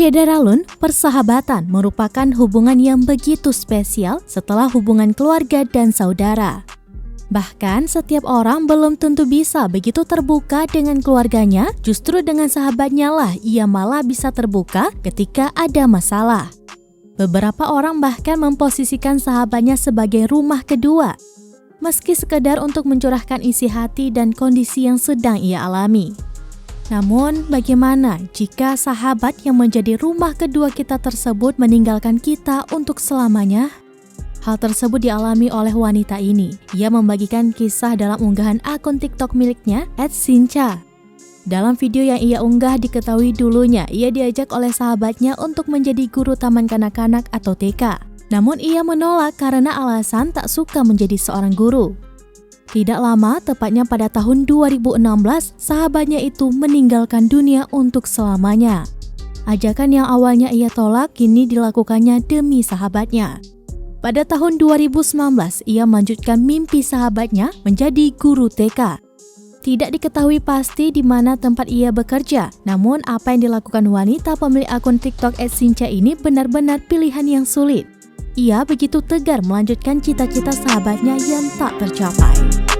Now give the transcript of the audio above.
Syederalun, persahabatan merupakan hubungan yang begitu spesial setelah hubungan keluarga dan saudara. Bahkan setiap orang belum tentu bisa begitu terbuka dengan keluarganya, justru dengan sahabatnya lah ia malah bisa terbuka ketika ada masalah. Beberapa orang bahkan memposisikan sahabatnya sebagai rumah kedua, meski sekedar untuk mencurahkan isi hati dan kondisi yang sedang ia alami. Namun, bagaimana jika sahabat yang menjadi rumah kedua kita tersebut meninggalkan kita untuk selamanya? Hal tersebut dialami oleh wanita ini. Ia membagikan kisah dalam unggahan akun TikTok miliknya, @sincha. Dalam video yang ia unggah diketahui dulunya, ia diajak oleh sahabatnya untuk menjadi guru taman kanak-kanak atau TK. Namun ia menolak karena alasan tak suka menjadi seorang guru. Tidak lama, tepatnya pada tahun 2016, sahabatnya itu meninggalkan dunia untuk selamanya. Ajakan yang awalnya ia tolak, kini dilakukannya demi sahabatnya. Pada tahun 2019, ia melanjutkan mimpi sahabatnya menjadi guru TK. Tidak diketahui pasti di mana tempat ia bekerja, namun apa yang dilakukan wanita pemilik akun TikTok @sincha ini benar-benar pilihan yang sulit. Ia begitu tegar melanjutkan cita-cita sahabatnya yang tak tercapai.